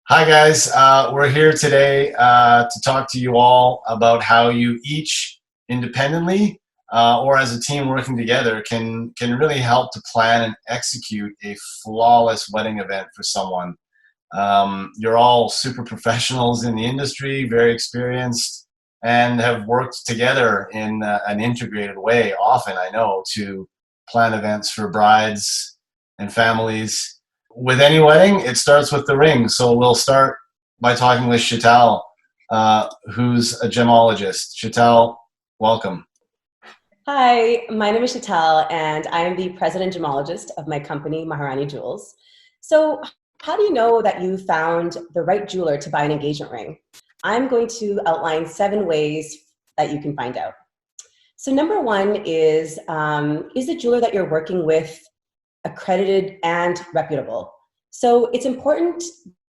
Hi guys, we're here today to talk to you all about how you each independently or as a team working together can really help to plan and execute a flawless wedding event for someone. You're all super professionals in the industry, very experienced, and have worked together in an integrated way, often I know, to plan events for brides and families. With any wedding, it starts with the ring. So we'll start by talking with Sheetal, who's a gemologist. Sheetal, welcome. Hi, my name is Sheetal, and I am the president gemologist of my company, Maharani Jewels. So, how do you know that you found the right jeweler to buy an engagement ring? I'm going to outline 7 ways that you can find out. So, number 1 is the jeweler that you're working with accredited and reputable? So, it's important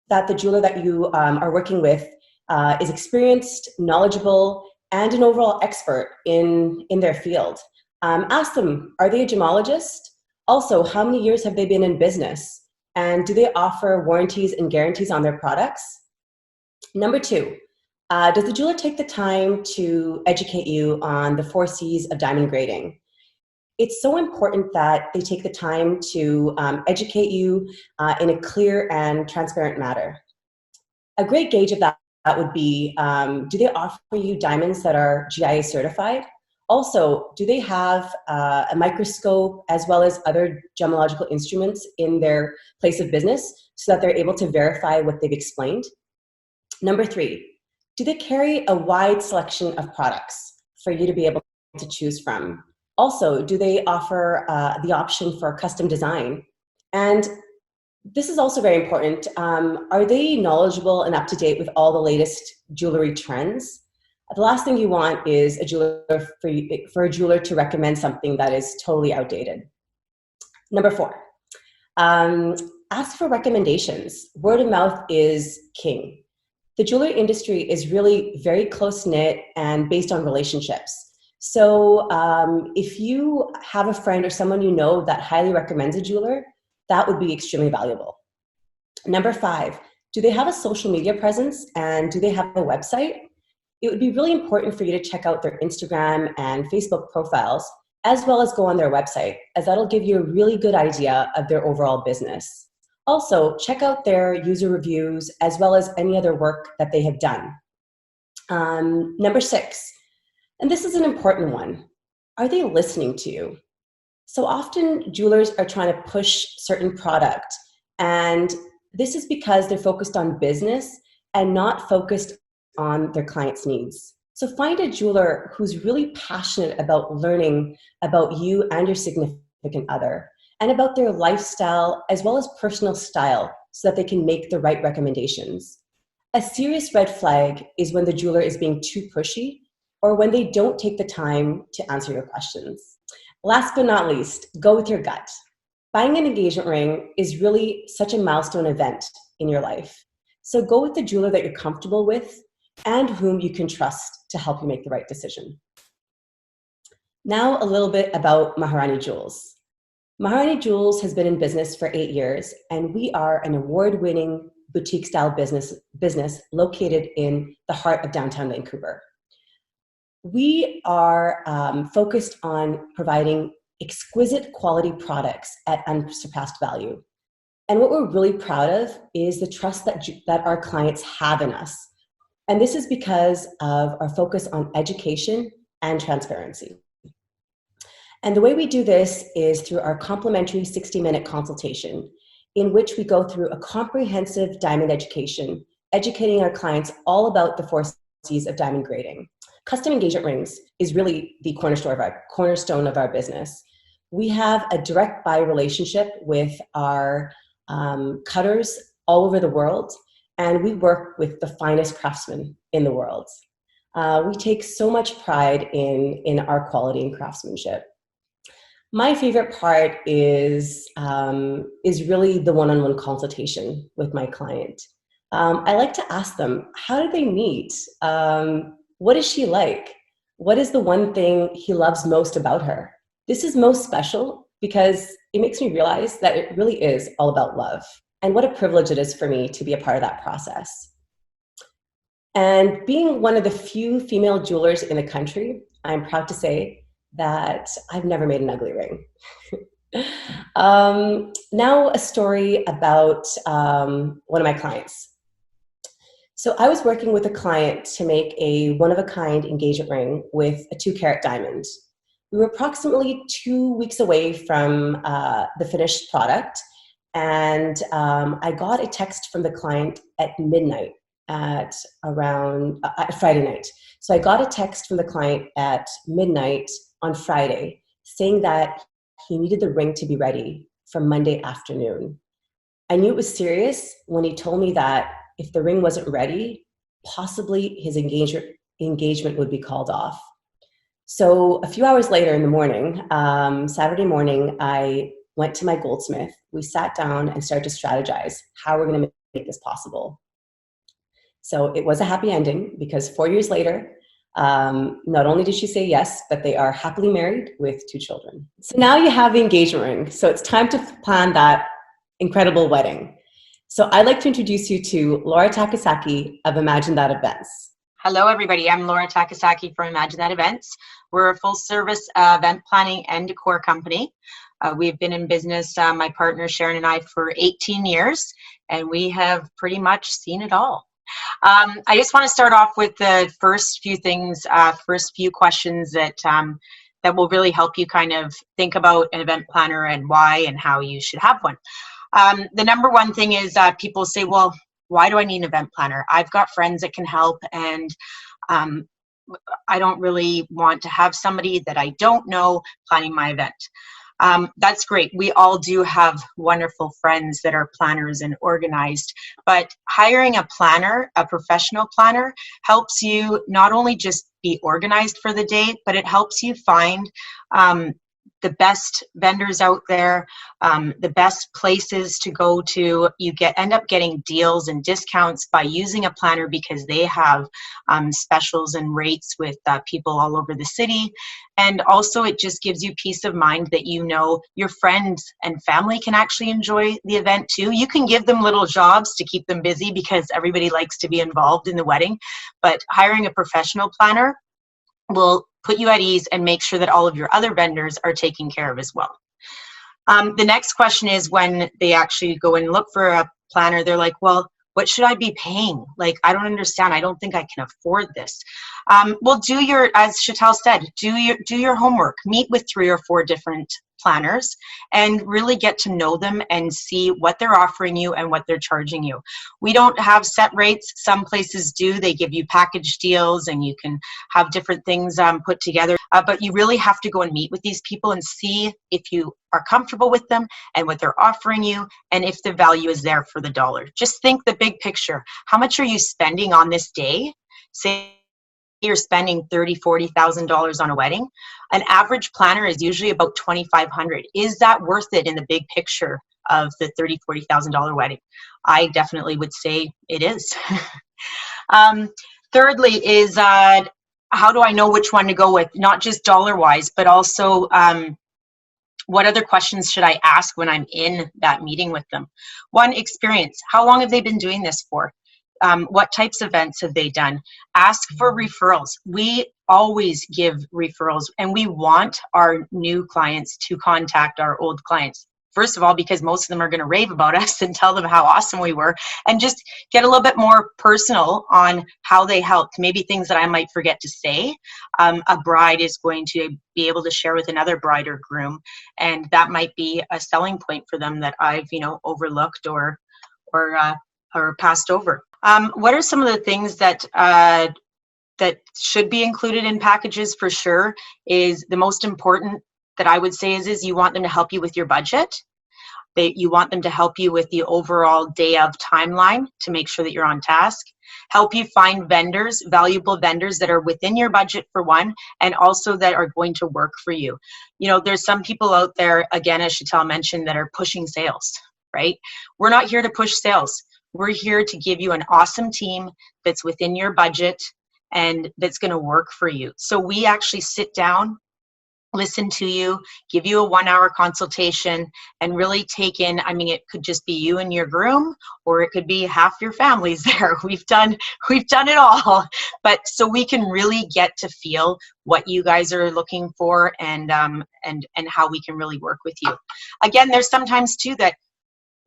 that the jeweler that you are working with is experienced, knowledgeable, and an overall expert in their field. Ask them, are they a gemologist? Also, how many years have they been in business? And do they offer warranties and guarantees on their products? Number 2, does the jeweler take the time to educate you on the 4 C's of diamond grading? It's so important that they take the time to educate you in a clear and transparent manner. A great gauge of that would be, do they offer you diamonds that are GIA certified? Also, do they have a microscope as well as other gemological instruments in their place of business so that they're able to verify what they've explained? Number 3, do they carry a wide selection of products for you to be able to choose from? Also, do they offer the option for custom design? And this is also very important. Are they knowledgeable and up to date with all the latest jewelry trends? The last thing you want is for a jeweler to recommend something that is totally outdated. Number 4, ask for recommendations. Word of mouth is king. The jewelry industry is really very close-knit and based on relationships. So if you have a friend or someone you know that highly recommends a jeweler, that would be extremely valuable. Number 5, do they have a social media presence and do they have a website? It would be really important for you to check out their Instagram and Facebook profiles, as well as go on their website, as that'll give you a really good idea of their overall business. Also, check out their user reviews, as well as any other work that they have done. Number 6, and this is an important one, are they listening to you? So often jewelers are trying to push certain product, and this is because they're focused on business and not focused on their clients' needs. So find a jeweler who's really passionate about learning about you and your significant other and about their lifestyle as well as personal style so that they can make the right recommendations. A serious red flag is when the jeweler is being too pushy or when they don't take the time to answer your questions. Last but not least, go with your gut. Buying an engagement ring is really such a milestone event in your life. So go with the jeweler that you're comfortable with and whom you can trust to help you make the right decision. Now a little bit about Maharani Jewels. Maharani Jewels has been in business for 8 years, and we are an award-winning boutique-style business located in the heart of downtown Vancouver. We are focused on providing exquisite quality products at unsurpassed value. And what we're really proud of is the trust that our clients have in us. And this is because of our focus on education and transparency. And the way we do this is through our complimentary 60-minute consultation, in which we go through a comprehensive diamond education, educating our clients all about the 4 C's of diamond grading. Custom engagement rings is really the cornerstone of our business. We have a direct buy relationship with our cutters all over the world, and we work with the finest craftsmen in the world. We take so much pride in our quality and craftsmanship. My favorite part is really the one-on-one consultation with my client. I like to ask them, how did they meet? What is she like? What is the one thing he loves most about her? This is most special because it makes me realize that it really is all about love. And what a privilege it is for me to be a part of that process. And being one of the few female jewelers in the country, I'm proud to say that I've never made an ugly ring. Now a story about one of my clients. So I was working with a client to make a one-of-a-kind engagement ring with a 2-carat diamond. We were approximately 2 weeks away from the finished product, and I got a text from the client at midnight at around Friday night. So I got a text from the client at midnight on Friday saying that he needed the ring to be ready for Monday afternoon. I knew it was serious when he told me that if the ring wasn't ready, possibly his engagement would be called off. So a few hours later in the morning, Saturday morning, I went to my goldsmith. We sat down and started to strategize how we're going to make this possible. So it was a happy ending because 4 years later, not only did she say yes, but they are happily married with 2 children. So now you have the engagement ring. So it's time to plan that incredible wedding. So I'd like to introduce you to Laura Takasaki of Imagine That Events. Hello, everybody. I'm Laura Takasaki from Imagine That Events. We're a full-service event planning and decor company. We've been in business, my partner Sharon and I, for 18 years, and we have pretty much seen it all. I just want to start off with the first few things, first few questions that will really help you kind of think about an event planner and why and how you should have one. The number one thing is people say, well, why do I need an event planner? I've got friends that can help, and I don't really want to have somebody that I don't know planning my event. That's great. We all do have wonderful friends that are planners and organized, but hiring a planner, a professional planner, helps you not only just be organized for the day, but it helps you find the best vendors out there, the best places to go to. You end up getting deals and discounts by using a planner because they have specials and rates with people all over the city. And also it just gives you peace of mind that you know your friends and family can actually enjoy the event too. You can give them little jobs to keep them busy because everybody likes to be involved in the wedding, but hiring a professional planner will put you at ease and make sure that all of your other vendors are taken care of as well. The next question is when they actually go and look for a planner, they're like, well, what should I be paying? Like, I don't understand. I don't think I can afford this. Well, as Sheetal said, do your homework. Meet with 3 or 4 different planners and really get to know them and see what they're offering you and what they're charging you. We don't have set rates. Some places do. They give you package deals and you can have different things put together. But you really have to go and meet with these people and see if you are comfortable with them and what they're offering you and if the value is there for the dollar. Just think the big picture. How much are you spending on this day? Say you're spending $30,000, $40,000 on a wedding. An average planner is usually about $2,500. Is that worth it in the big picture of the $30,000, $40,000 wedding? I definitely would say it is. Thirdly is how do I know which one to go with? Not just dollar-wise, but also what other questions should I ask when I'm in that meeting with them? One, experience. How long have they been doing this for? What types of events have they done? Ask for referrals. We always give referrals, and we want our new clients to contact our old clients. First of all, because most of them are going to rave about us and tell them how awesome we were, and just get a little bit more personal on how they helped. Maybe things that I might forget to say. A bride is going to be able to share with another bride or groom, and that might be a selling point for them that I've overlooked or passed over. What are some of the things that should be included in packages for sure? Is the most important that I would say is you want them to help you with your budget. You want them to help you with the overall day of timeline to make sure that you're on task. Help you find vendors, valuable vendors that are within your budget for one, and also that are going to work for you. There's some people out there, again, as Sheetal mentioned, that are pushing sales, right? We're not here to push sales. We're here to give you an awesome team that's within your budget and that's going to work for you. So we actually sit down listen to you, give you a 1-hour consultation, and really take in, I mean, it could just be you and your groom, or it could be half your family's there. We've done it all. But so we can really get to feel what you guys are looking for, and how we can really work with you. Again, there's sometimes too that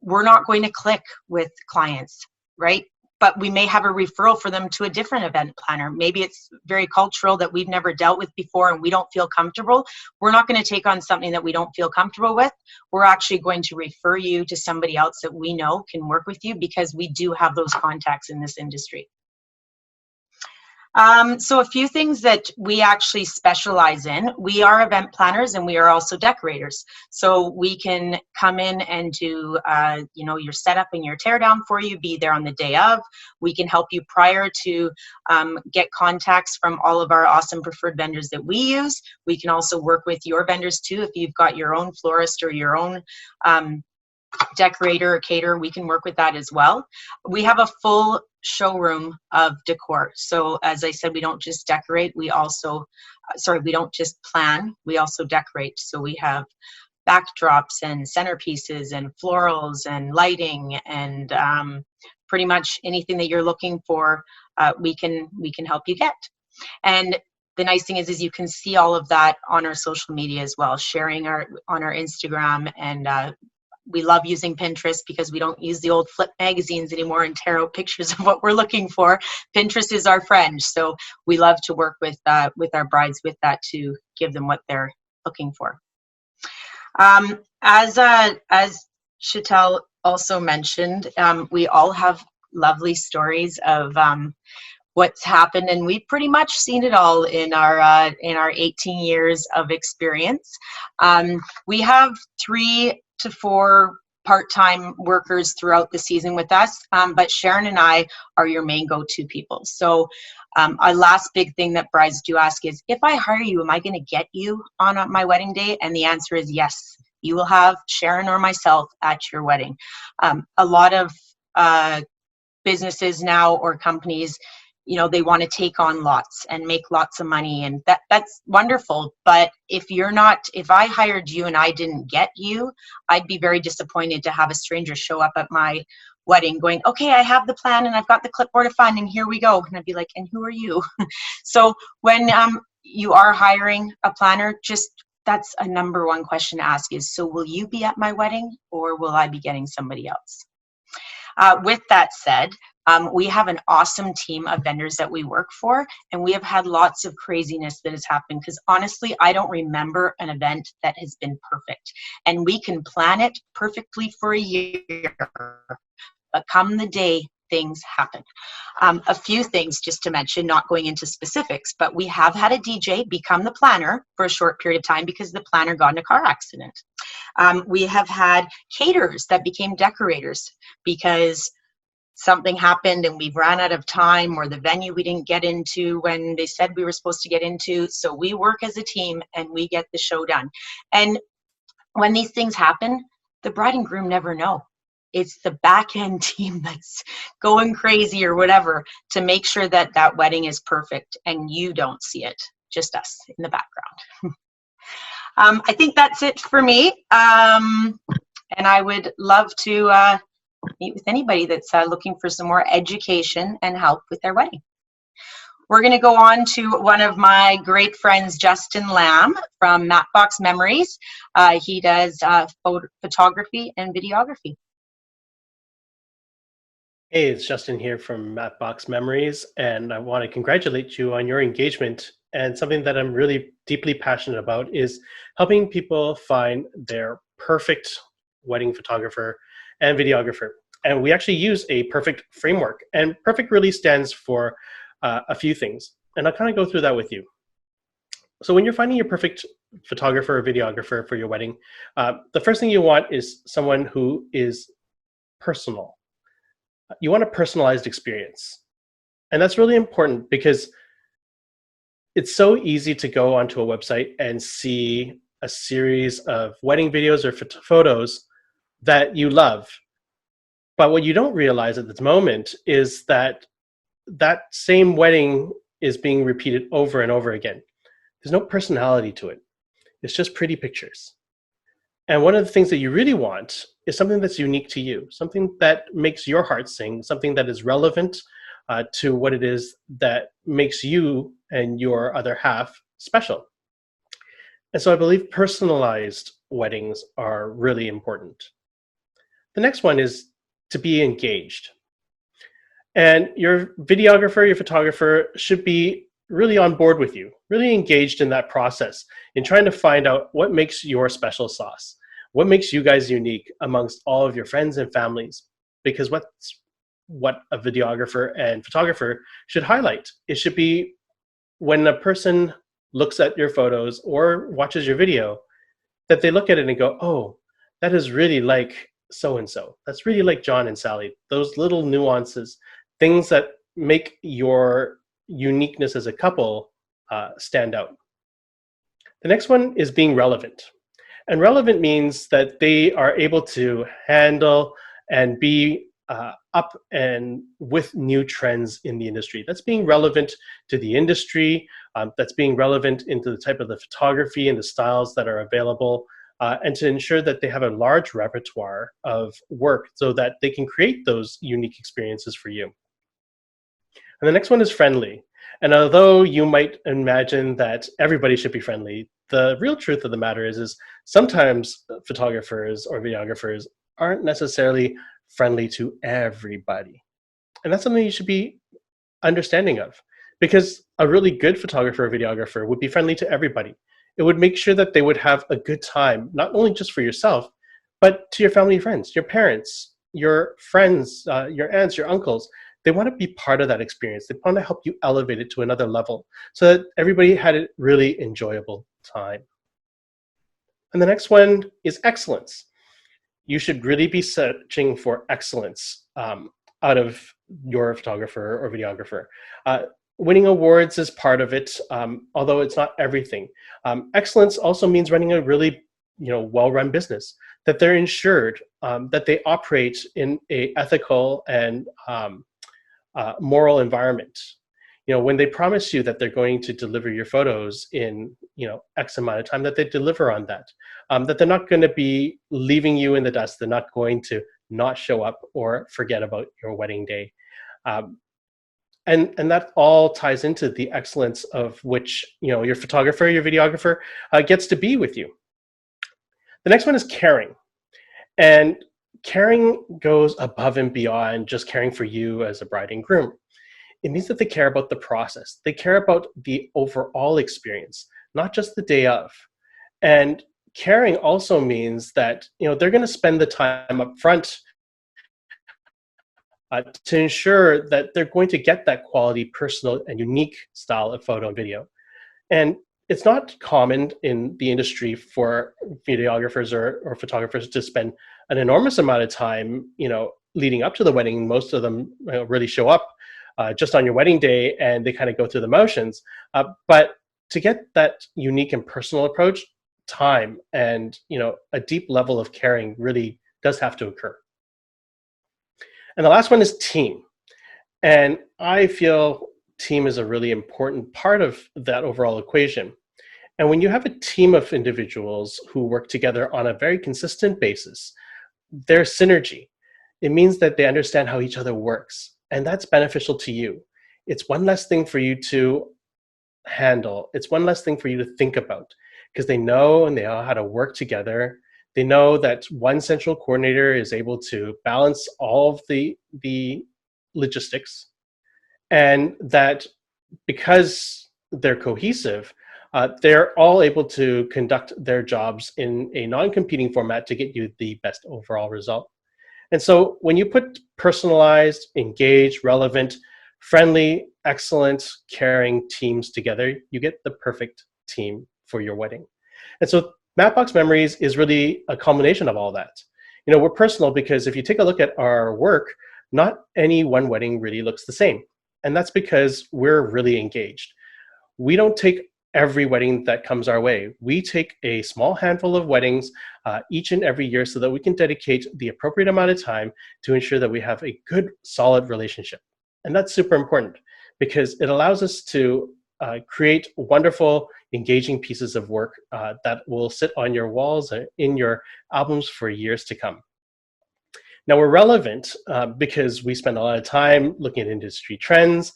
we're not going to click with clients, right? But we may have a referral for them to a different event planner. Maybe it's very cultural that we've never dealt with before and we don't feel comfortable. We're not going to take on something that we don't feel comfortable with. We're actually going to refer you to somebody else that we know can work with you, because we do have those contacts in this industry. So a few things that we actually specialize in. We are event planners and we are also decorators. So we can come in and do, your setup and your teardown for you, be there on the day of. We can help you prior to get contacts from all of our awesome preferred vendors that we use. We can also work with your vendors too. If you've got your own florist or your own decorator or caterer, we can work with that as well. We have a full showroom of decor. So as I said, we don't just decorate, we don't just plan, we also decorate. So we have backdrops and centerpieces and florals and lighting and pretty much anything that you're looking for, we can help you get. And the nice thing is you can see all of that on our social media as well, sharing on our Instagram, and we love using Pinterest because we don't use the old flip magazines anymore and tear out pictures of what we're looking for. Pinterest is our friend, so we love to work with our brides with that to give them what they're looking for. As Sheetal also mentioned, we all have lovely stories of what's happened, and we've pretty much seen it all in our 18 years of experience. We have 3 to 4 part-time workers throughout the season with us, but Sharon and I are your main go-to people. So our last big thing that brides do ask is, if I hire you, am I going to get you on my wedding day? And the answer is yes. You will have Sharon or myself at your wedding. A lot of businesses now, or companies, they want to take on lots and make lots of money, and that's wonderful. But if I hired you and I didn't get you, I'd be very disappointed to have a stranger show up at my wedding going, okay, I have the plan and I've got the clipboard of fun and here we go. And I'd be like, and who are you? So when you are hiring a planner, that's a number one question to ask is, so will you be at my wedding or will I be getting somebody else? With that said, we have an awesome team of vendors that we work for, and we have had lots of craziness that has happened, because honestly, I don't remember an event that has been perfect. And we can plan it perfectly for a year, but come the day, things happen. A few things just to mention, not going into specifics, but we have had a DJ become the planner for a short period of time because the planner got in a car accident. We have had caterers that became decorators because something happened and we've ran out of time, or the venue we didn't get into when they said we were supposed to get into. So we work as a team and we get the show done. And when these things happen, the bride and groom never know. It's the back end team that's going crazy or whatever to make sure that that wedding is perfect, and you don't see it, just us in the background. I think that's it for me. And I would love to meet with anybody that's looking for some more education and help with their wedding. We're going to go on to one of my great friends, Justin Lamb from Mapbox Memories. He does photography and videography. Hey, it's Justin here from Mapbox Memories, and I want to congratulate you on your engagement. And something that I'm really deeply passionate about is helping people find their perfect wedding photographer and videographer. And we actually use a perfect framework, and perfect really stands for a few things. And I'll kind of go through that with you. So when you're finding your perfect photographer or videographer for your wedding, the first thing you want is someone who is personal. You want a personalized experience. And that's really important because it's so easy to go onto a website and see a series of wedding videos or photos that you love. But what you don't realize at this moment is that that same wedding is being repeated over and over again. There's no personality to it. It's just pretty pictures. And one of the things that you really want is something that's unique to you, something that makes your heart sing, something that is relevant to what it is that makes you and your other half special. And so I believe personalized weddings are really important. The next one is to be engaged. And your videographer, your photographer should be really on board with you, really engaged in that process, in trying to find out what makes your special sauce, what makes you guys unique amongst all of your friends and families. Because what a videographer and photographer should highlight. It should be when a person looks at your photos or watches your video, that they look at it and go, oh, that is really like so-and-so. That's really like John and Sally. Those little nuances, things that make your uniqueness as a couple stand out. The next one is being relevant. And relevant means that they are able to handle and be up and with new trends in the industry. That's being relevant to the industry, that's being relevant into the type of the photography and the styles that are available, and to ensure that they have a large repertoire of work so that they can create those unique experiences for you. And the next one is friendly. And although you might imagine that everybody should be friendly, the real truth of the matter is sometimes photographers or videographers aren't necessarily friendly to everybody. And that's something you should be understanding of, because a really good photographer or videographer would be friendly to everybody. It would make sure that they would have a good time, not only just for yourself, but to your family and friends, your parents, your friends, your aunts, your uncles. They want to be part of that experience. They want to help you elevate it to another level so that everybody had a really enjoyable time. And the next one is excellence. You should really be searching for excellence out of your photographer or videographer. Winning awards is part of it, although it's not everything. Excellence also means running a really well-run business, that they're insured, that they operate in a ethical and moral environment. When they promise you that they're going to deliver your photos in X amount of time, that they deliver on that, that they're not going to be leaving you in the dust, they're not going to not show up or forget about your wedding day. And that all ties into the excellence of which your photographer, your videographer gets to be with you. The next one is caring. And caring goes above and beyond just caring for you as a bride and groom. It means that they care about the process. They care about the overall experience, not just the day of. And caring also means that they're going to spend the time up front to ensure that they're going to get that quality, personal, and unique style of photo and video. And it's not common in the industry for videographers or photographers to spend an enormous amount of time, leading up to the wedding. Most of them really show up just on your wedding day, and they kind of go through the motions. But to get that unique and personal approach, time and a deep level of caring really does have to occur. And the last one is team. And I feel team is a really important part of that overall equation. And when you have a team of individuals who work together on a very consistent basis, there's synergy. It means that they understand how each other works, and that's beneficial to you. It's one less thing for you to handle. It's one less thing for you to think about, because they know how to work together. They know that one central coordinator is able to balance all of the logistics, and that because they're cohesive, they're all able to conduct their jobs in a non-competing format to get you the best overall result. And so when you put personalized, engaged, relevant, friendly, excellent, caring teams together, you get the perfect team for your wedding. And so Mapbox Memories is really a combination of all that. We're personal because if you take a look at our work, not any one wedding really looks the same. And that's because we're really engaged. We don't take every wedding that comes our way. We take a small handful of weddings each and every year so that we can dedicate the appropriate amount of time to ensure that we have a good, solid relationship. And that's super important because it allows us to create wonderful, engaging pieces of work that will sit on your walls and in your albums for years to come. Now, we're relevant because we spend a lot of time looking at industry trends,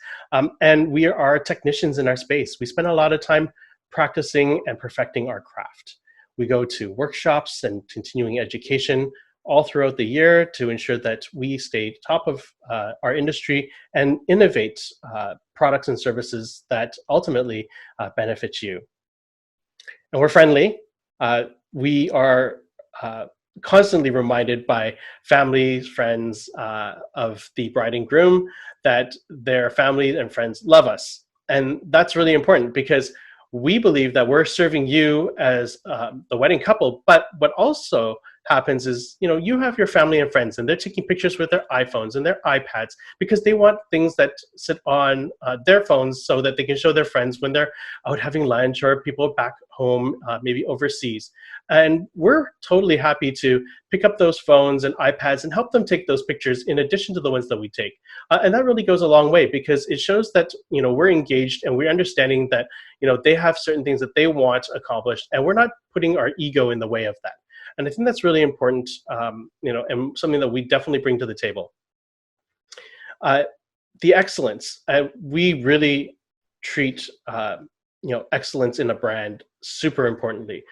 and we are technicians in our space. We spend a lot of time practicing and perfecting our craft. We go to workshops and continuing education all throughout the year to ensure that we stay top of our industry and innovate products and services that ultimately benefit you. And we're friendly. We are constantly reminded by families, friends of the bride and groom that their family and friends love us. And that's really important because we believe that we're serving you as the wedding couple, but what also happens is, you know, you have your family and friends and they're taking pictures with their iPhones and their iPads because they want things that sit on their phones so that they can show their friends when they're out having lunch or people are back home, maybe overseas. And we're totally happy to pick up those phones and iPads and help them take those pictures in addition to the ones that we take. And that really goes a long way because it shows that, you know, we're engaged and we're understanding that, you know, they have certain things that they want accomplished and we're not putting our ego in the way of that. And I think that's really important, you know, and something that we definitely bring to the table. The excellence, we really treat, you know, excellence in a brand super importantly.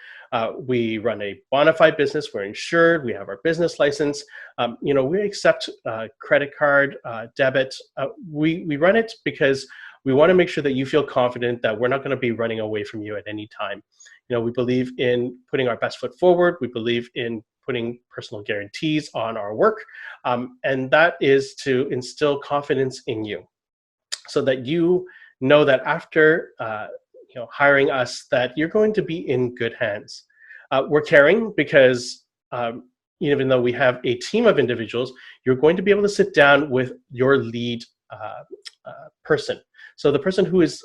We run a bona fide business. We're insured. We have our business license. You know, we accept credit card, debit. We run it because we want to make sure that you feel confident that we're not going to be running away from you at any time. You know, we believe in putting our best foot forward. We believe in putting personal guarantees on our work. And that is to instill confidence in you so that you know that after you know, hiring us, that you're going to be in good hands. We're caring because even though we have a team of individuals, you're going to be able to sit down with your lead person. So the person who is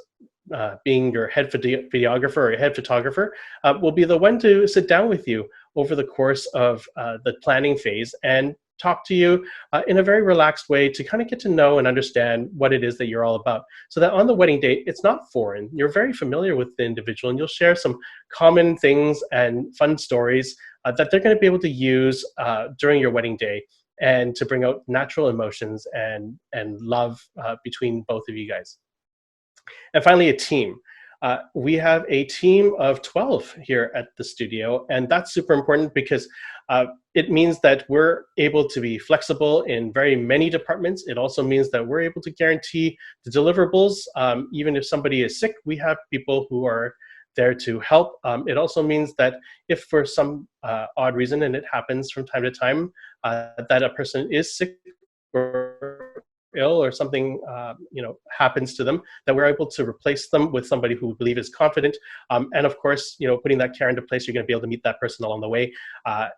being your head videographer or your head photographer will be the one to sit down with you over the course of the planning phase and talk to you in a very relaxed way to kind of get to know and understand what it is that you're all about. So that on the wedding day, it's not foreign. You're very familiar with the individual and you'll share some common things and fun stories that they're going to be able to use during your wedding day and to bring out natural emotions and love between both of you guys. And finally, a team. We have a team of 12 here at the studio, and that's super important because it means that we're able to be flexible in very many departments. It also means that we're able to guarantee the deliverables. Even if somebody is sick, we have people who are there to help. It also means that if for some odd reason, and it happens from time to time, that a person is sick or ill or something you know, happens to them, that we're able to replace them with somebody who we believe is confident. And of course, you know, putting that care into place, you're going to be able to meet that person along the way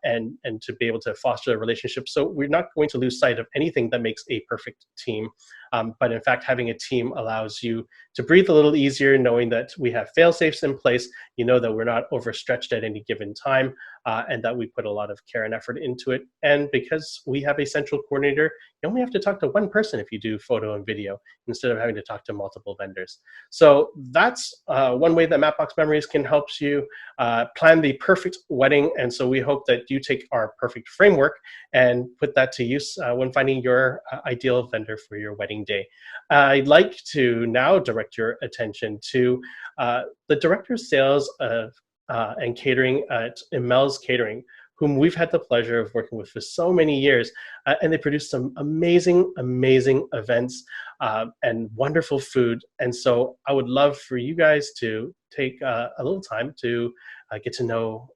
and to be able to foster a relationship. So we're not going to lose sight of anything that makes a perfect team. But in fact, having a team allows you to breathe a little easier, knowing that we have fail-safes in place. You know that we're not overstretched at any given time, and that we put a lot of care and effort into it. And because we have a central coordinator, you only have to talk to one person if you do photo and video, instead of having to talk to multiple vendors. So that's one way that Mapbox Memories can help you plan the perfect wedding. And so we hope that you take our perfect framework and put that to use when finding your ideal vendor for your wedding day. I'd like to now direct your attention to the Director of Sales and Catering at Emelle's Catering, whom we've had the pleasure of working with for so many years. And they produce some amazing, amazing events and wonderful food. And so I would love for you guys to take a little time to get to know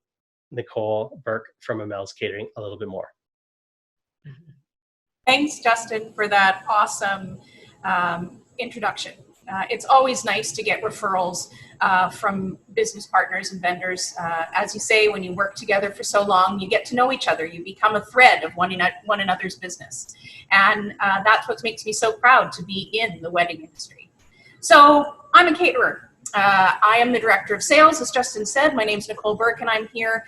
Nicole Burke from Emelle's Catering a little bit more. Thanks, Justin, for that awesome introduction. It's always nice to get referrals from business partners and vendors. As you say, when you work together for so long, you get to know each other. You become a thread of one another's business. And that's what makes me so proud to be in the wedding industry. So I'm a caterer. I am the Director of Sales, as Justin said. My name's Nicole Burke, and I'm here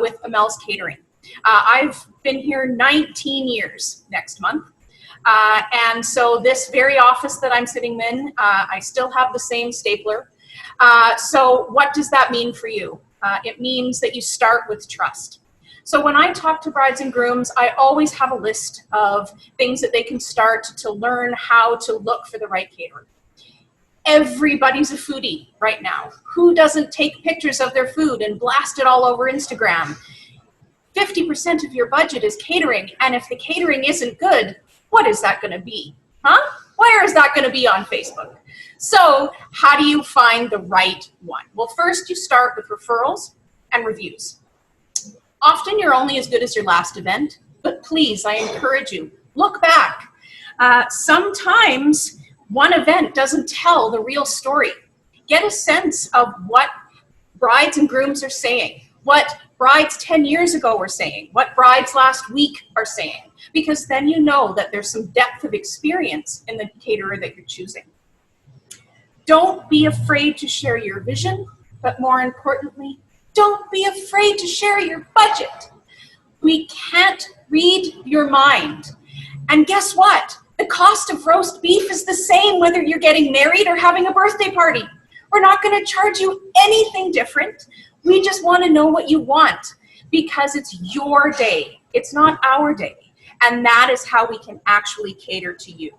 with Emelle's Catering. I've been here 19 years next month. And so this very office that I'm sitting in, I still have the same stapler. So what does that mean for you? It means that you start with trust. So when I talk to brides and grooms, I always have a list of things that they can start to learn how to look for the right caterer. Everybody's a foodie right now. Who doesn't take pictures of their food and blast it all over Instagram? 50% of your budget is catering, and if the catering isn't good, what is that going to be? Huh? Where is that going to be on Facebook? So how do you find the right one? Well, first you start with referrals and reviews. Often you're only as good as your last event, but please, I encourage you, look back. Sometimes one event doesn't tell the real story. Get a sense of what brides and grooms are saying, what brides 10 years ago were saying, what brides last week are saying, because then you know that there's some depth of experience in the caterer that you're choosing. Don't be afraid to share your vision, but more importantly, don't be afraid to share your budget. We can't read your mind. And guess what? The cost of roast beef is the same whether you're getting married or having a birthday party. We're not going to charge you anything different. We just want to know what you want because it's your day. It's not our day. And that is how we can actually cater to you.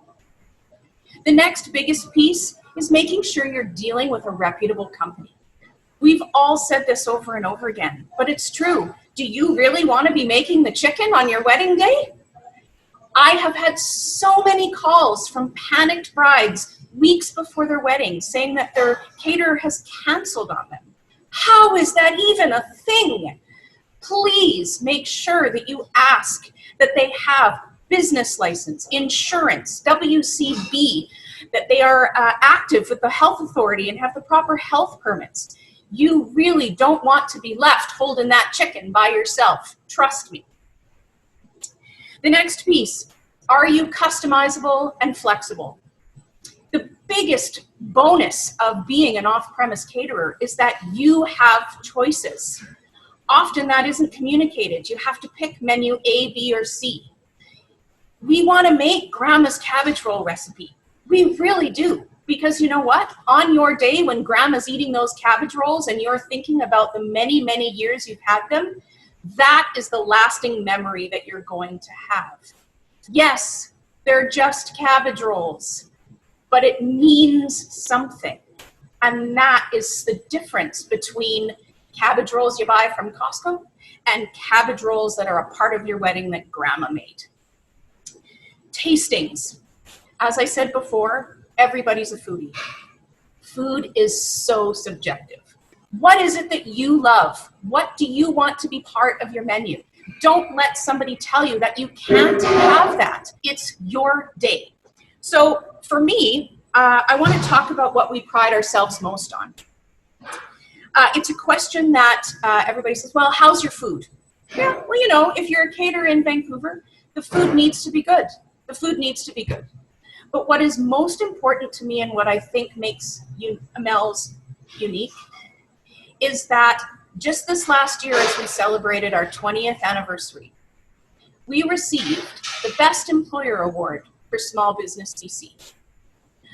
The next biggest piece is making sure you're dealing with a reputable company. We've all said this over and over again, but it's true. Do you really want to be making the chicken on your wedding day? I have had so many calls from panicked brides weeks before their wedding saying that their caterer has canceled on them. How is that even a thing? Please make sure that you ask that they have business license, insurance, WCB, that they are active with the health authority and have the proper health permits. You really don't want to be left holding that chicken by yourself. Trust me. The next piece, are you customizable and flexible? The biggest bonus of being an off-premise caterer is that you have choices. Often that isn't communicated. You have to pick menu A, B, or C. We want to make Grandma's cabbage roll recipe. We really do. Because you know what? On your day when Grandma's eating those cabbage rolls and you're thinking about the many, many years you've had them, that is the lasting memory that you're going to have. Yes, they're just cabbage rolls, but it means something. And that is the difference between cabbage rolls you buy from Costco and cabbage rolls that are a part of your wedding that Grandma made. Tastings. As I said before, everybody's a foodie. Food is so subjective. What is it that you love? What do you want to be part of your menu? Don't let somebody tell you that you can't have that. It's your day. So for me, I want to talk about what we pride ourselves most on. It's a question that everybody says, well, how's your food? Yeah, well, you know, if you're a caterer in Vancouver, the food needs to be good. The food needs to be good. But what is most important to me and what I think makes Emelle's unique is that just this last year as we celebrated our 20th anniversary, we received the Best Employer Award for Small Business BC.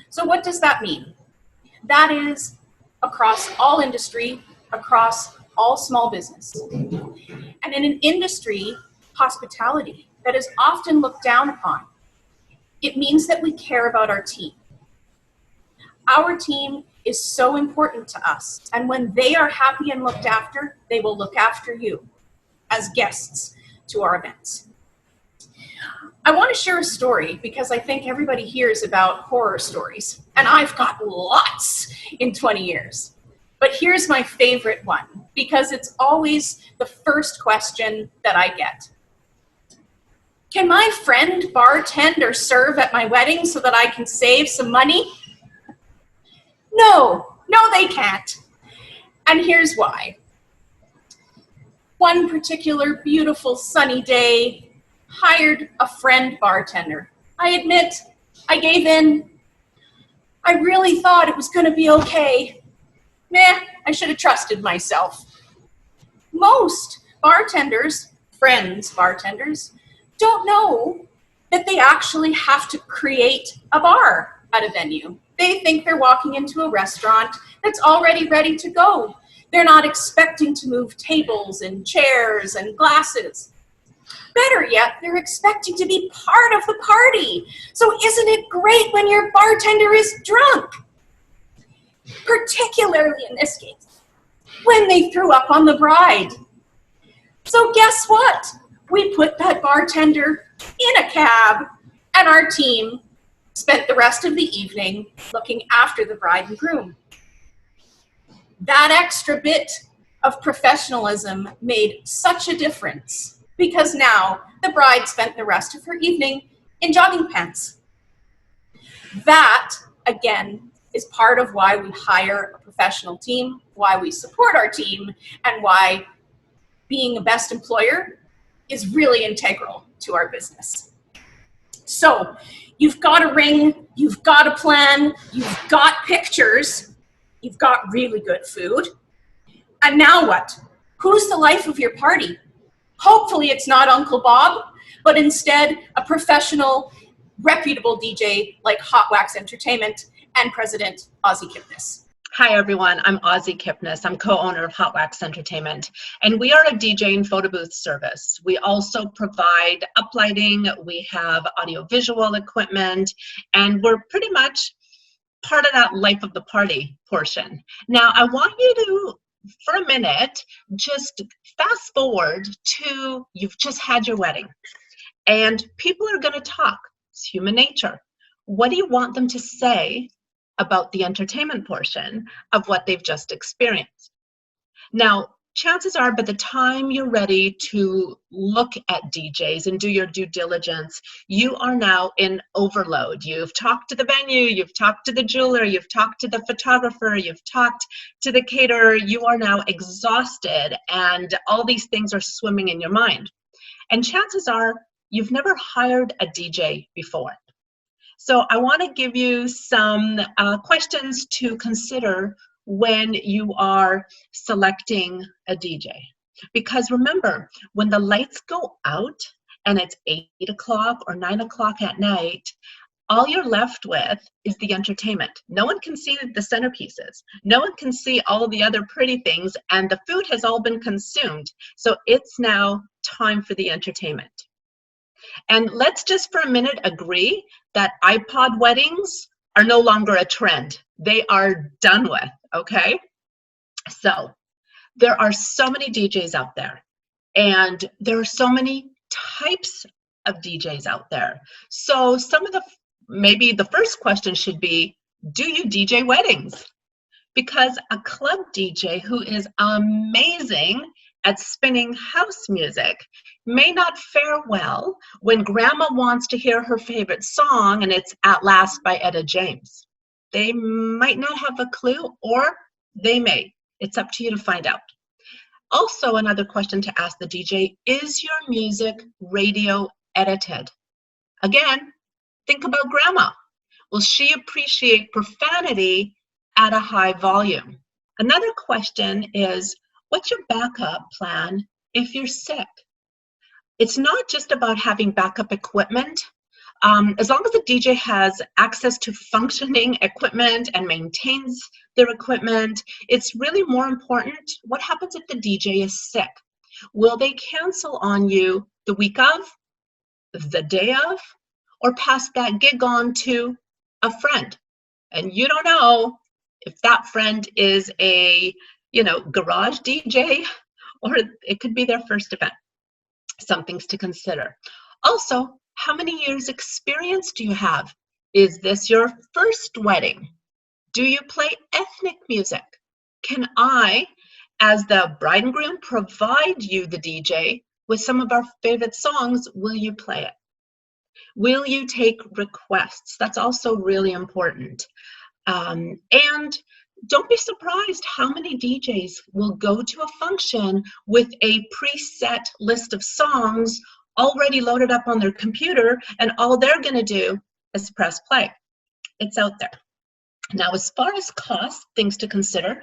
So what does that mean? That is across all industry, across all small business. And in an industry, hospitality, that is often looked down upon, it means that we care about our team. Our team is so important to us. And when they are happy and looked after, they will look after you as guests to our events. I want to share a story because I think everybody hears about horror stories. And I've got lots in 20 years. But here's my favorite one because it's always the first question that I get. Can my friend bartend or serve at my wedding so that I can save some money? No, they can't. And here's why. One particular beautiful sunny day, hired a friend bartender. I admit, I gave in. I really thought it was going to be okay. I should have trusted myself. Most bartenders, friends bartenders, don't know that they actually have to create a bar at a venue. They think they're walking into a restaurant that's already ready to go. They're not expecting to move tables and chairs and glasses. Better yet, they're expecting to be part of the party. So isn't it great when your bartender is drunk? Particularly in this case, when they threw up on the bride. So guess what? We put that bartender in a cab, and our team spent the rest of the evening looking after the bride and groom. That extra bit of professionalism made such a difference, because now the bride spent the rest of her evening in jogging pants. That, again, is part of why we hire a professional team, why we support our team, and why being a best employer is really integral to our business. So you've got a ring, you've got a plan, you've got pictures, you've got really good food. And now what? Who's the life of your party? Hopefully it's not Uncle Bob, but instead a professional, reputable DJ like Hot Wax Entertainment and President Ozzie Kipnes. Hi everyone, I'm Ozzie Kipnes. I'm co-owner of Hot Wax Entertainment, and we are a DJ and photo booth service. We also provide uplighting, we have audio-visual equipment, and we're pretty much part of that life of the party portion. Now, I want you to, for a minute, just fast forward to you've just had your wedding, and people are going to talk. It's human nature. What do you want them to say about the entertainment portion of what they've just experienced? Now, chances are by the time you're ready to look at DJs and do your due diligence, you are now in overload. You've talked to the venue, you've talked to the jeweler, you've talked to the photographer, you've talked to the caterer. You are now exhausted, and all these things are swimming in your mind. And chances are you've never hired a DJ before. So I want to give you some questions to consider when you are selecting a DJ. Because remember, when the lights go out and it's 8 o'clock or 9 o'clock at night, all you're left with is the entertainment. No one can see the centerpieces. No one can see all the other pretty things, and the food has all been consumed. So it's now time for the entertainment. And let's just for a minute agree that iPod weddings are no longer a trend. They are done with, okay? So there are so many DJs out there, and there are so many types of DJs out there. So maybe the first question should be, do you DJ weddings? Because a club DJ who is amazing at spinning house music may not fare well when grandma wants to hear her favorite song and it's At Last by Etta James. They might not have a clue, or they may. It's up to you to find out. Also, another question to ask the DJ, is your music radio edited? Again, think about grandma. Will she appreciate profanity at a high volume? Another question is, what's your backup plan if you're sick? It's not just about having backup equipment. As long as the DJ has access to functioning equipment and maintains their equipment, it's really more important, what happens if the DJ is sick? Will they cancel on you the week of, the day of, or pass that gig on to a friend? And you don't know if that friend is a garage DJ, or it could be their first event. Some things to consider. Also, how many years experience do you have? Is this your first wedding? Do you play ethnic music? Can I, as the bride and groom, provide you, the DJ, with some of our favorite songs? Will you play it? Will you take requests? That's also really important. And don't be surprised how many DJs will go to a function with a preset list of songs already loaded up on their computer, and all they're going to do is press play. It's out there. Now, as far as cost, things to consider,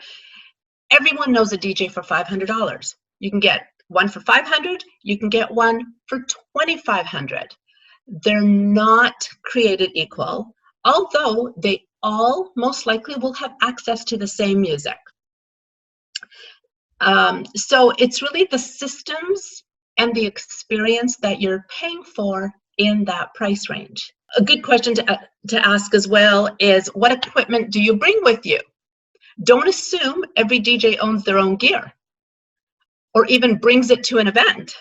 everyone knows a DJ for $500. You can get one for $500, you can get one for $2,500. They're not created equal, although they all most likely will have access to the same music. So it's really the systems and the experience that you're paying for in that price range. A good question to ask as well is, what equipment do you bring with you? Don't assume every DJ owns their own gear or even brings it to an event.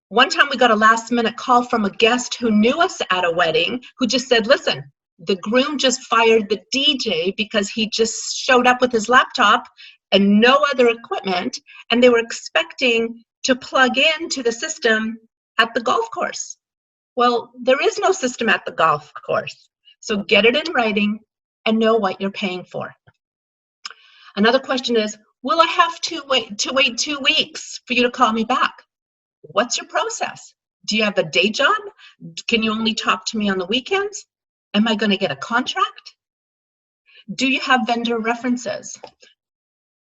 One time we got a last-minute call from a guest who knew us at a wedding who just said, listen, the groom just fired the DJ because he just showed up with his laptop and no other equipment, and they were expecting to plug into the system at the golf course. Well, there is no system at the golf course. So get it in writing and know what you're paying for. Another question is, will I have to wait 2 weeks for you to call me back? What's your process? Do you have a day job? Can you only talk to me on the weekends? Am I going to get a contract? Do you have vendor references?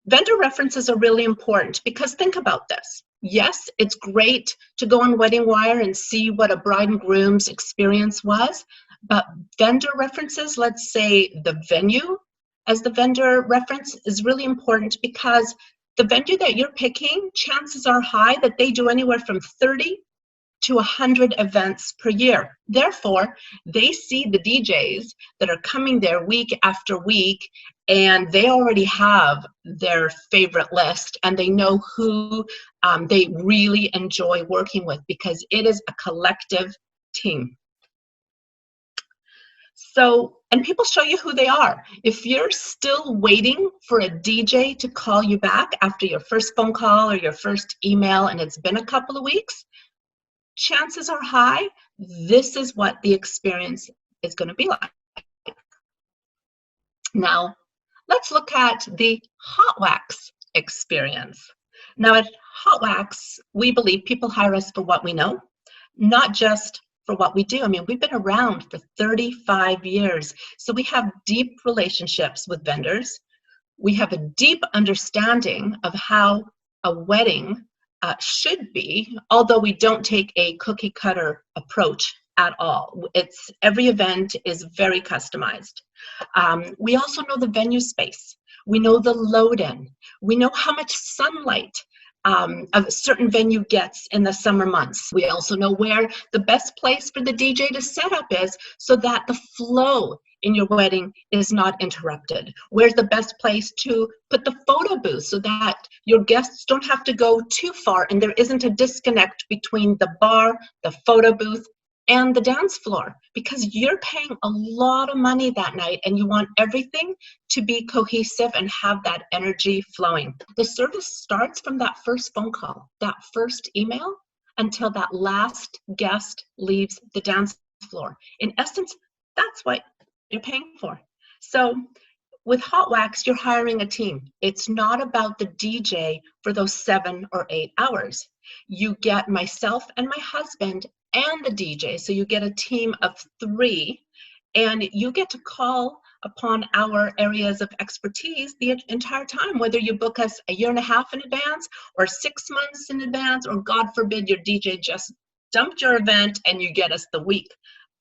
Vendor references are really important because think about this. Yes, it's great to go on Wedding Wire and see what a bride and groom's experience was, but vendor references, let's say the venue as the vendor reference, is really important because the venue that you're picking, chances are high that they do anywhere from 30 to 100 events per year. Therefore, they see the DJs that are coming there week after week, and they already have their favorite list, and they know who they really enjoy working with because it is a collective team. So, and people show you who they are. If you're still waiting for a DJ to call you back after your first phone call or your first email and it's been a couple of weeks, chances are high this is what the experience is going to be like. Now, let's look at the hot wax experience. Now, at Hot Wax, we believe people hire us for what we know, not just for what we do. I mean, we've been around for 35 years, so we have deep relationships with vendors. We have a deep understanding of how a wedding should be, although we don't take a cookie cutter approach at all. It's every event is very customized. We also know the venue space. We know the load in. We know how much sunlight a certain venue gets in the summer months. We also know where the best place for the DJ to set up is so that the flow in your wedding is not interrupted. Where's the best place to put the photo booth so that your guests don't have to go too far and there isn't a disconnect between the bar, the photo booth, and the dance floor, because you're paying a lot of money that night and you want everything to be cohesive and have that energy flowing. The service starts from that first phone call, that first email, until that last guest leaves the dance floor. In essence, that's what you're paying for. So with Hot Wax, you're hiring a team. It's not about the DJ for those 7 or 8 hours. You get myself and my husband and the DJ, so you get a team of 3, and you get to call upon our areas of expertise the entire time, whether you book us a year and a half in advance or 6 months in advance, or God forbid your DJ just dumped your event and you get us the week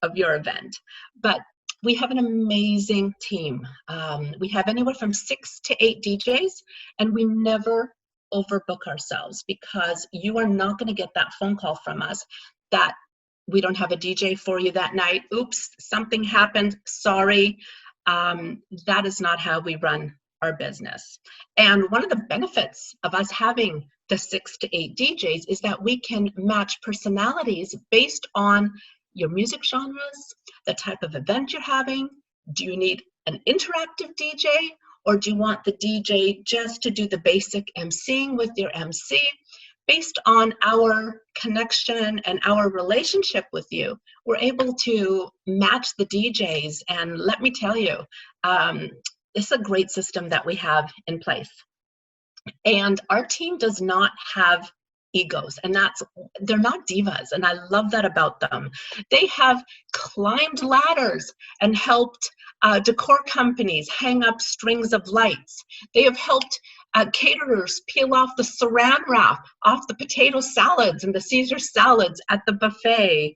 of your event. But we have an amazing team. We have anywhere from 6 to 8 DJs, and we never overbook ourselves, because you are not going to get that phone call from us that we don't have a DJ for you that night. Oops, something happened, sorry. That is not how we run our business. And one of the benefits of us having the 6 to 8 DJs is that we can match personalities based on your music genres, the type of event you're having. Do you need an interactive DJ, or do you want the DJ just to do the basic emceeing with your MC? Based on our connection and our relationship with you, we're able to match the DJs. And let me tell you, it's a great system that we have in place. And our team does not have egos, and they're not divas, and I love that about them. They have climbed ladders and helped decor companies hang up strings of lights. They have helped Caterers peel off the saran wrap off the potato salads and the Caesar salads at the buffet.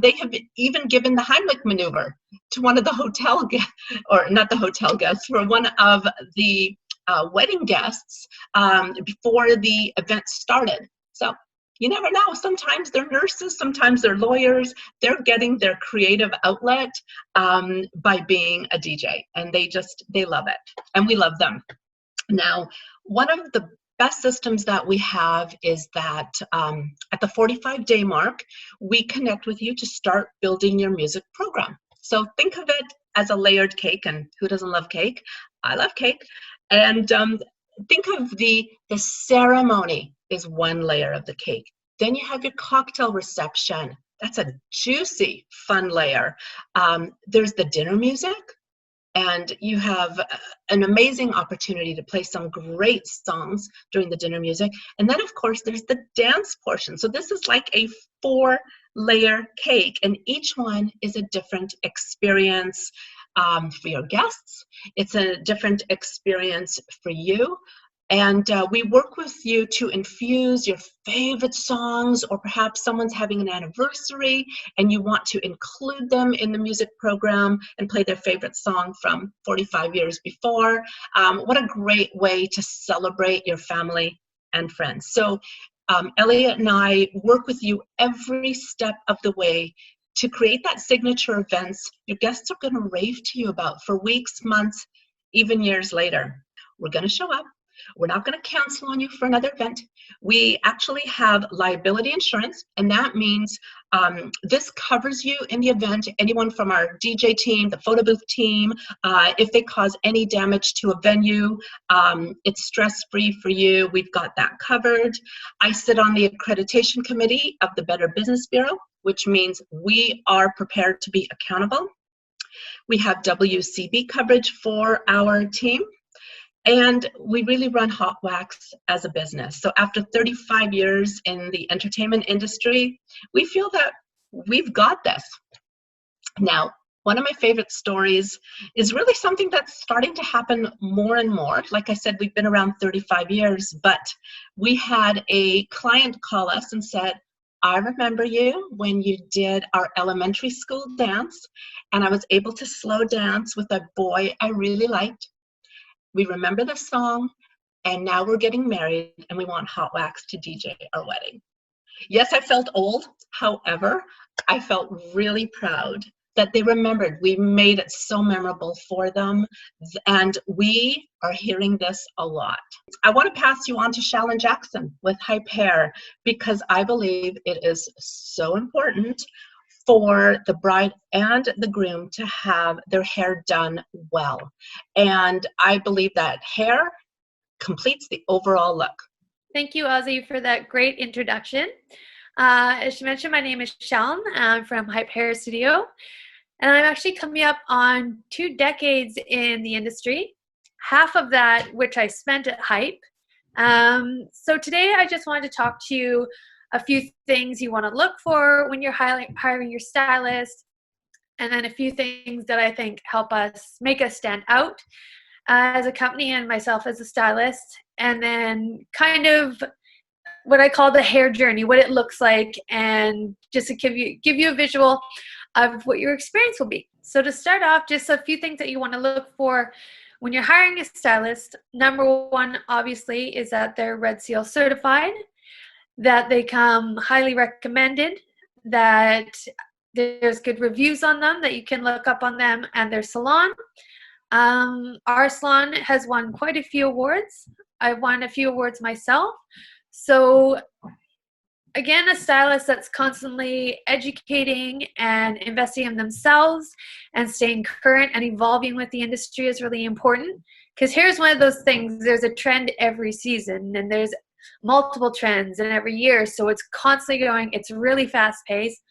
They have even given the Heimlich maneuver to one of the hotel guests, or not the hotel guests, for one of the wedding guests before the event started. So you never know. Sometimes they're nurses, sometimes they're lawyers. They're getting their creative outlet by being a DJ, and they love it, and we love them. Now, one of the best systems that we have is that at the 45-day mark, we connect with you to start building your music program. So think of it as a layered cake, and who doesn't love cake? I love cake. And think of the ceremony is one layer of the cake. Then you have your cocktail reception. That's a juicy, fun layer. There's the dinner music. And you have an amazing opportunity to play some great songs during the dinner music. And then, of course, there's the dance portion. So this is like a 4-layer cake, and each one is a different experience for your guests. It's a different experience for you. And we work with you to infuse your favorite songs, or perhaps someone's having an anniversary and you want to include them in the music program and play their favorite song from 45 years before. What a great way to celebrate your family and friends. So Elliot and I work with you every step of the way to create that signature events your guests are going to rave to you about for weeks, months, even years later. We're going to show up. We're not going to cancel on you for another event. We actually have liability insurance, and that means this covers you in the event. Anyone from our DJ team, the photo booth team, if they cause any damage to a venue, it's stress-free for you. We've got that covered. I sit on the accreditation committee of the Better Business Bureau, which means we are prepared to be accountable. We have WCB coverage for our team. And we really run Hot Wax as a business. So after 35 years in the entertainment industry, we feel that we've got this. Now, one of my favorite stories is really something that's starting to happen more and more. Like I said, we've been around 35 years, but we had a client call us and said, I remember you when you did our elementary school dance, and I was able to slow dance with a boy I really liked. We remember the song, and now we're getting married, and we want Hot Wax to DJ our wedding. Yes, I felt old. However, I felt really proud that they remembered. We made it so memorable for them, and we are hearing this a lot. I want to pass you on to Shalon Jackson with Hype Hair, because I believe it is so important for the bride and the groom to have their hair done well. And I believe that hair completes the overall look. Thank you, Ozzie, for that great introduction. As she mentioned, my name is Shalon. I'm from Hype Hair Studio, and I'm actually coming up on 2 decades in the industry, half of that which I spent at Hype. So today I just wanted to talk to you a few things you want to look for when you're hiring your stylist, and then a few things that I think help us make us stand out as a company and myself as a stylist, and then kind of what I call the hair journey, what it looks like, and just to give you a visual of what your experience will be. So to start off, just a few things that you want to look for when you're hiring a stylist. Number 1, obviously, is that they're Red Seal certified, that they come highly recommended, that there's good reviews on them that you can look up on them and their salon. Our salon has won quite a few awards. I've won a few awards myself. So again, a stylist that's constantly educating and investing in themselves and staying current and evolving with the industry is really important. Because here's one of those things, there's a trend every season, and there's multiple trends in every year, so it's constantly going. It's really fast paced,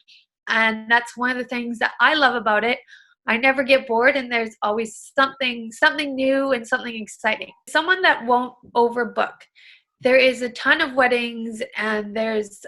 and that's one of the things that I love about it. I never get bored, and there's always something new and something exciting. Someone that won't overbook. There is a ton of weddings, and there's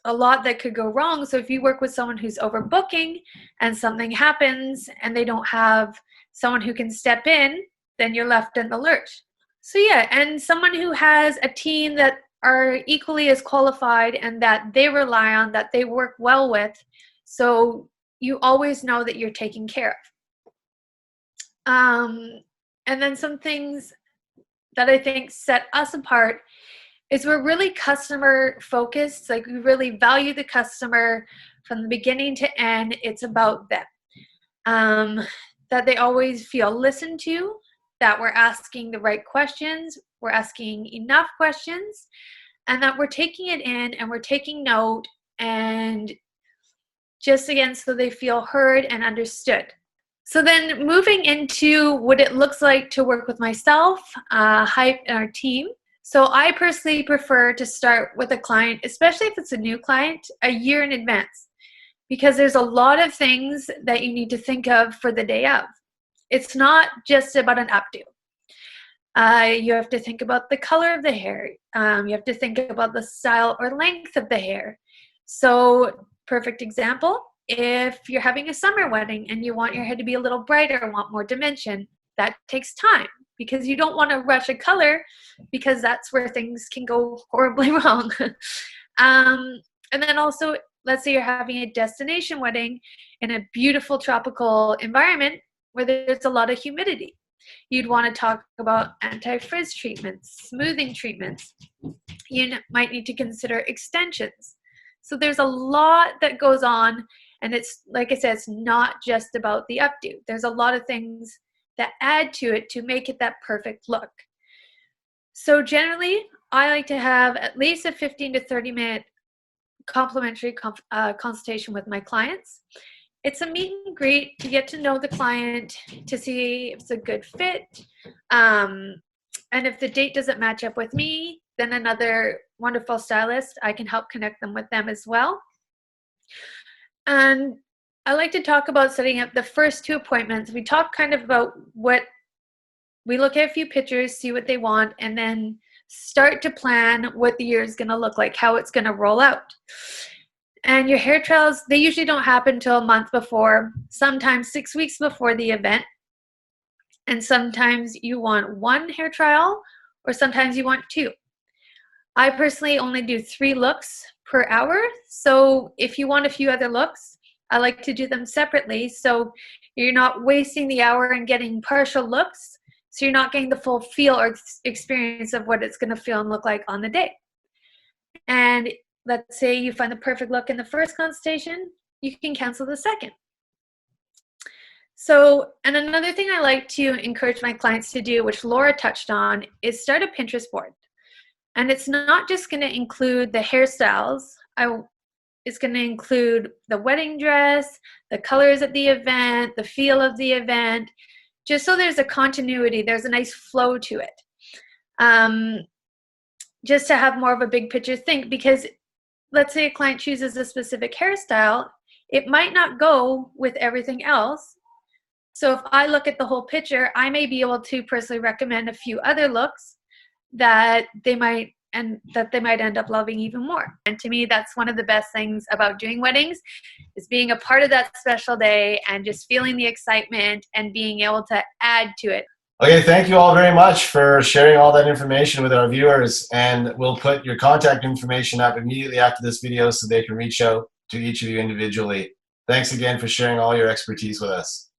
a lot that could go wrong. So if you work with someone who's overbooking and something happens and they don't have someone who can step in, then you're left in the lurch. So yeah, and someone who has a team that are equally as qualified and that they rely on, that they work well with, so you always know that you're taken care of. And then some things that I think set us apart is we're really customer focused. Like, we really value the customer from the beginning to end. It's about them. That they always feel listened to, that we're asking the right questions, we're asking enough questions, and that we're taking it in and we're taking note, and just again, so they feel heard and understood. So then moving into what it looks like to work with myself, Hype, and our team. So I personally prefer to start with a client, especially if it's a new client, a year in advance, because there's a lot of things that you need to think of for the day of. It's not just about an updo. You have to think about the color of the hair. You have to think about the style or length of the hair. So, perfect example, if you're having a summer wedding and you want your hair to be a little brighter, want more dimension, that takes time, because you don't want to rush a color, because that's where things can go horribly wrong. And then also, let's say you're having a destination wedding in a beautiful tropical environment where there's a lot of humidity. You'd want to talk about anti-frizz treatments, smoothing treatments. You might need to consider extensions. So there's a lot that goes on, and it's, like I said, it's not just about the updo. There's a lot of things that add to it to make it that perfect look. So generally, I like to have at least a 15 to 30 minute complimentary consultation with my clients. It's a meet and greet to get to know the client, to see if it's a good fit. And if the date doesn't match up with me, then another wonderful stylist, I can help connect them with them as well. And I like to talk about setting up the first 2 appointments. We talk kind of about what, we look at a few pictures, see what they want, and then start to plan what the year is going to look like, how it's going to roll out. And your hair trials, they usually don't happen until a month before, sometimes 6 weeks before the event. And sometimes you want 1 hair trial, or sometimes you want 2. I personally only do 3 looks per hour. So if you want a few other looks, I like to do them separately, so you're not wasting the hour and getting partial looks, so you're not getting the full feel or experience of what it's going to feel and look like on the day. And let's say you find the perfect look in the first consultation, you can cancel the second. So, and another thing I like to encourage my clients to do, which Laura touched on, is start a Pinterest board. And it's not just going to include the hairstyles. It's going to include the wedding dress, the colors at the event, the feel of the event, just so there's a continuity, there's a nice flow to it. Just to have more of a big picture think, because let's say a client chooses a specific hairstyle, it might not go with everything else. So if I look at the whole picture, I may be able to personally recommend a few other looks that they might end up loving even more. And to me, that's one of the best things about doing weddings, is being a part of that special day and just feeling the excitement and being able to add to it. Okay, thank you all very much for sharing all that information with our viewers, and we'll put your contact information up immediately after this video so they can reach out to each of you individually. Thanks again for sharing all your expertise with us.